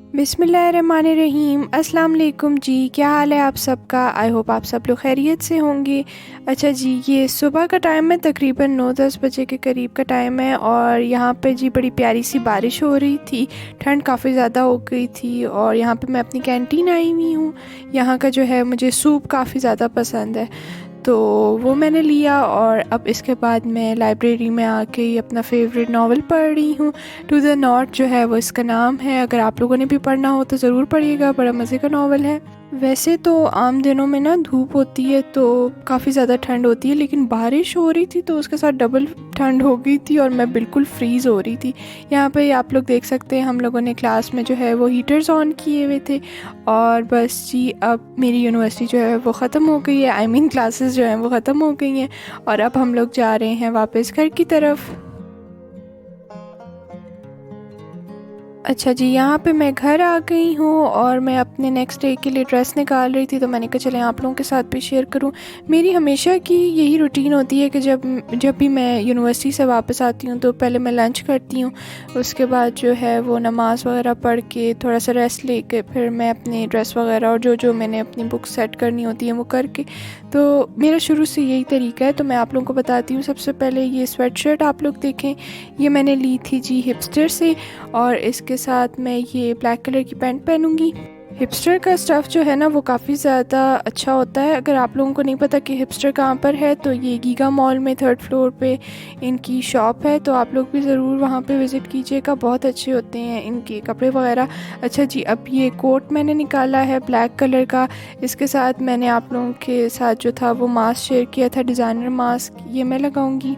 बिस्मिल्लाहिर्रहमानिर्रहीम। अस्सलाम वालेकुम जी, क्या हाल है आप सबका? आई होप आप सब लोग खैरियत से होंगे। अच्छा जी, ये सुबह का टाइम है, तकरीबन 9-10 बजे के करीब का टाइम है और यहाँ पे जी बड़ी प्यारी सी बारिश हो रही थी। ठंड काफ़ी ज़्यादा हो गई थी और यहाँ पे मैं अपनी कैंटीन आई हुई हूँ। यहाँ का जो है मुझे सूप काफ़ी ज़्यादा पसंद है, तो वो मैंने लिया और अब इसके बाद मैं लाइब्रेरी में आके अपना फेवरेट नावल पढ़ रही हूँ। टू द नॉर्थ जो है वो इसका नाम है। अगर आप लोगों ने भी पढ़ना हो तो ज़रूर पढ़िएगा, बड़ा मज़े का नावल है। वैसे तो आम दिनों में ना धूप होती है तो काफ़ी ज़्यादा ठंड होती है, लेकिन बारिश हो रही थी तो उसके साथ डबल ठंड हो गई थी और मैं बिल्कुल फ्रीज़ हो रही थी। यहाँ पे आप लोग देख सकते हैं, हम लोगों ने क्लास में जो है वो हीटर्स ऑन किए हुए थे और बस जी अब मेरी यूनिवर्सिटी जो है वो ख़त्म हो गई है। आई मीन क्लासेस जो हैं वो ख़त्म हो गई हैं और अब हम लोग जा रहे हैं वापस घर की तरफ। अच्छा जी, यहाँ पे मैं घर आ गई हूँ और मैं अपने नेक्स्ट डे के लिए ड्रेस निकाल रही थी, तो मैंने कहा चलें आप लोगों के साथ भी शेयर करूँ। मेरी हमेशा की यही रूटीन होती है कि जब जब भी मैं यूनिवर्सिटी से वापस आती हूँ तो पहले मैं लंच करती हूँ, उसके बाद जो है वो नमाज़ वगैरह पढ़ के थोड़ा सा रेस्ट लेके फिर मैं अपनी ड्रेस वगैरह और जो जो मैंने अपनी बुक सेट करनी होती है वो करके, तो मेरा शुरू से यही तरीका है। तो मैं आप लोगों को बताती हूँ। सबसे पहले ये स्वेटशर्ट आप लोग देखें, ये मैंने ली थी जी हिपस्टर से और इसके साथ मैं ये ब्लैक कलर की पैंट पहनूंगी। हिपस्टर का स्टफ़ जो है ना वो काफ़ी ज़्यादा अच्छा होता है। अगर आप लोगों को नहीं पता कि हिपस्टर कहाँ पर है, तो ये गीगा मॉल में 3rd फ्लोर पे इनकी शॉप है, तो आप लोग भी ज़रूर वहाँ पे विज़िट कीजिएगा। बहुत अच्छे होते हैं इनके कपड़े वगैरह। अच्छा जी, अब ये कोट मैंने निकाला है ब्लैक कलर का। इसके साथ मैंने आप लोगों के साथ जो था वो मास्क शेयर किया था, डिज़ाइनर मास्क, ये मैं लगाऊंगी।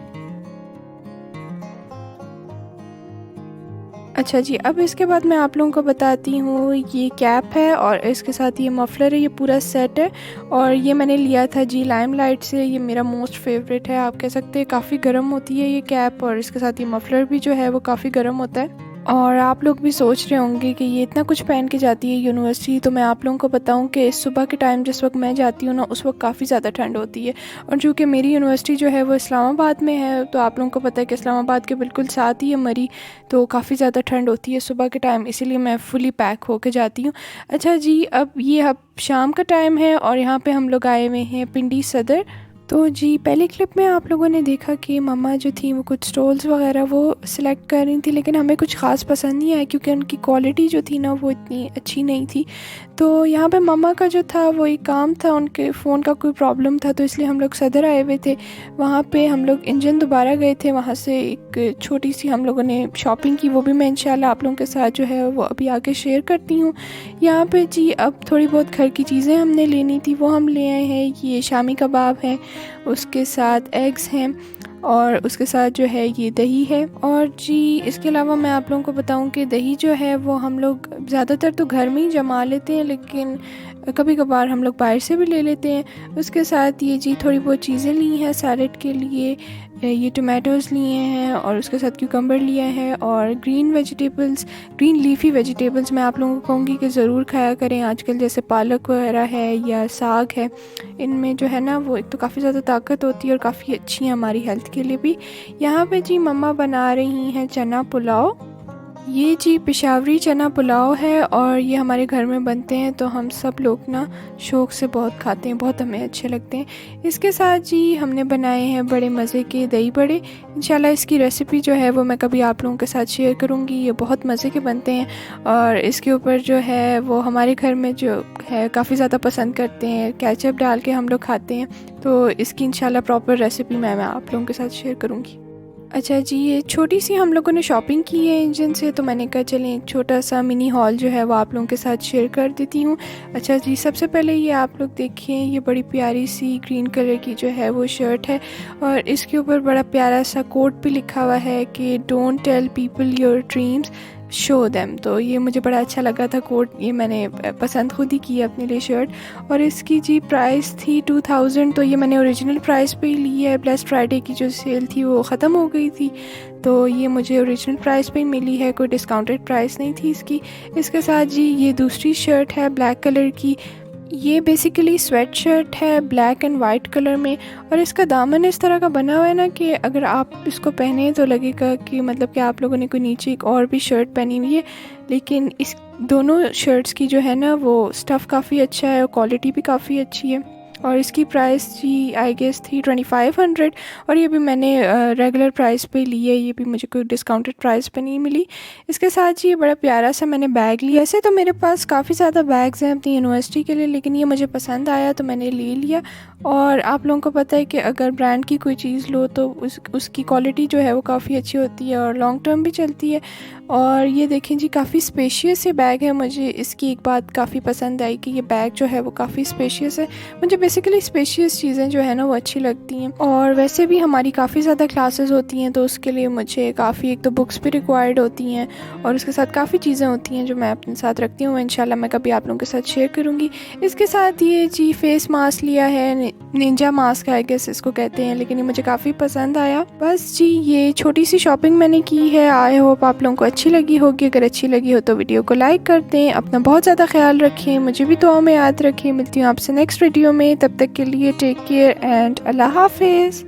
अच्छा जी, अब इसके बाद मैं आप लोगों को बताती हूँ, ये कैप है और इसके साथ ये मफलर है, ये पूरा सेट है और ये मैंने लिया था जी लाइमलाइट से। ये मेरा मोस्ट फेवरेट है, आप कह सकते हैं। काफ़ी गर्म होती है ये कैप और इसके साथ ये मफलर भी जो है वो काफ़ी गर्म होता है। और आप लोग भी सोच रहे होंगे कि ये इतना कुछ पहन के जाती है यूनिवर्सिटी, तो मैं आप लोगों को बताऊं कि इस सुबह के टाइम जिस वक्त मैं जाती हूँ ना, उस वक्त काफ़ी ज़्यादा ठंड होती है। और चूँकि मेरी यूनिवर्सिटी जो है वो इस्लामाबाद में है, तो आप लोगों को पता है कि इस्लामाबाद के बिल्कुल साथ ही है मरी, तो काफ़ी ज़्यादा ठंड होती है सुबह के टाइम, इसीलिए मैं फुली पैक होके जाती हूँ। अच्छा जी, अब शाम का टाइम है और यहाँ पर हम लोग आए हुए हैं पिंडी सदर। तो जी पहली क्लिप में आप लोगों ने देखा कि मम्मा जो थी वो कुछ स्टॉल्स वगैरह वो सिलेक्ट कर रही थी, लेकिन हमें कुछ ख़ास पसंद नहीं आया क्योंकि उनकी क्वालिटी जो थी ना वो इतनी अच्छी नहीं थी। तो यहाँ पे मम्मा का जो था वो एक काम था, उनके फ़ोन का कोई प्रॉब्लम था, तो इसलिए हम लोग सदर आए हुए थे। वहाँ पे हम लोग इंजन दोबारा गए थे, वहाँ से एक छोटी सी हम लोगों ने शॉपिंग की, वो भी मैं इंशाल्लाह आप लोगों के साथ जो है वो अभी आके शेयर करती हूँ। यहाँ पे जी अब थोड़ी बहुत घर की चीज़ें हमने लेनी थी, वो हम ले आए हैं। ये शामी कबाब है, उसके साथ एग्स हैं और उसके साथ जो है ये दही है। और जी इसके अलावा मैं आप लोगों को बताऊं कि दही जो है वो हम लोग ज़्यादातर तो घर में ही जमा लेते हैं, लेकिन कभी कभार हम लोग बाहर से भी ले लेते हैं। उसके साथ ये जी थोड़ी बहुत चीज़ें ली हैं सैलेड के लिए, ये टोमेटोज़ लिए हैं और उसके साथ क्यूकम्बर लिया है और green vegetables, green leafy vegetables मैं आप लोगों को कहूँगी कि ज़रूर खाया करें आजकल, जैसे पालक वगैरह है या साग है। इनमें जो है ना वो एक तो काफ़ी ज़्यादा ताकत होती है और काफ़ी अच्छी है हमारी हेल्थ के लिए भी। यहाँ पे जी मम्मा बना रही हैं चना पुलाव। ये जी पेशावरी चना पुलाव है और ये हमारे घर में बनते हैं, तो हम सब लोग ना शौक़ से बहुत खाते हैं, बहुत हमें अच्छे लगते हैं। इसके साथ जी हमने बनाए हैं बड़े मज़े के दही बड़े। इंशाल्लाह इसकी रेसिपी जो है वो मैं कभी आप लोगों के साथ शेयर करूँगी। ये बहुत मज़े के बनते हैं और इसके ऊपर जो है वो हमारे घर में जो है काफ़ी ज़्यादा पसंद करते हैं, केचप डाल के हम लोग खाते हैं। तो इसकी इंशाल्लाह प्रॉपर रेसिपी मैं आप लोगों के साथ शेयर करूँगी। अच्छा जी, ये छोटी सी हम लोगों ने शॉपिंग की है इंजन से, तो मैंने कहा चलें एक छोटा सा मिनी हॉल जो है वो आप लोगों के साथ शेयर कर देती हूँ। अच्छा जी, सबसे पहले ये आप लोग देखिए, ये बड़ी प्यारी सी ग्रीन कलर की जो है वो शर्ट है और इसके ऊपर बड़ा प्यारा सा कोट भी लिखा हुआ है कि don't tell people your dreams, show them. तो ये मुझे बड़ा अच्छा लगा था कोट, ये मैंने पसंद खुद ही की है अपने लिए शर्ट। और इसकी जी प्राइस थी 2000, तो ये मैंने ओरिजिनल प्राइस पे ही ली है। ब्लैक फ्राइडे की जो सेल थी वो ख़त्म हो गई थी, तो ये मुझे ओरिजिनल प्राइस पे ही मिली है, कोई डिस्काउंटेड प्राइस नहीं थी इसकी। इसके साथ जी ये दूसरी शर्ट है ब्लैक कलर की, ये बेसिकली स्वेट शर्ट है ब्लैक एंड वाइट कलर में, और इसका दामन इस तरह का बना हुआ है ना कि अगर आप इसको पहने तो लगेगा कि मतलब कि आप लोगों ने कोई नीचे एक और भी शर्ट पहनी हुई है। लेकिन इस दोनों शर्ट्स की जो है ना वो स्टफ़ काफ़ी अच्छा है और क्वालिटी भी काफ़ी अच्छी है। और इसकी प्राइस जी आई गेस थी 2500, और ये भी मैंने रेगुलर प्राइस पे ली है, ये भी मुझे कोई डिस्काउंटेड प्राइस पे नहीं मिली। इसके साथ जी ये बड़ा प्यारा सा मैंने बैग लिया। ऐसे तो मेरे पास काफ़ी ज़्यादा बैग्स हैं अपनी यूनिवर्सिटी के लिए, लेकिन ये मुझे पसंद आया तो मैंने ले लिया। और आप लोगों को पता है कि अगर ब्रांड की कोई चीज़ लो तो उसकी क्वालिटी जो है वो काफ़ी अच्छी होती है और लॉन्ग टर्म भी चलती है। और ये देखें जी काफ़ी स्पेशियस ये बैग है। मुझे इसकी एक बात काफ़ी पसंद आई कि ये बैग जो है वो काफ़ी स्पेशियस है। मुझे बेसिकली स्पेशियस चीज़ें जो है ना वो अच्छी लगती हैं। और वैसे भी हमारी काफ़ी ज़्यादा क्लासेस होती हैं तो उसके लिए मुझे काफ़ी एक तो बुक्स भी रिक्वायर्ड होती हैं और उसके साथ काफ़ी चीज़ें होती हैं जो मैं अपने साथ रखती हूँ। इंशाल्लाह मैं कभी आप लोगों के साथ शेयर करूँगी। इसके साथ ये जी फेस मास्क लिया है, निंजा मास्क आई गेस इसको कहते हैं, लेकिन ये मुझे काफ़ी पसंद आया। बस जी ये छोटी सी शॉपिंग मैंने की है। आई होप आप लोगों को अच्छी लगी होगी। अगर अच्छी लगी हो तो वीडियो को लाइक कर दें। अपना बहुत ज़्यादा ख्याल रखें, मुझे भी दुआ में याद रखें। मिलती हूँ आपसे नेक्स्ट वीडियो में, तब तक के लिए टेक केयर एंड अल्लाह हाफिज़।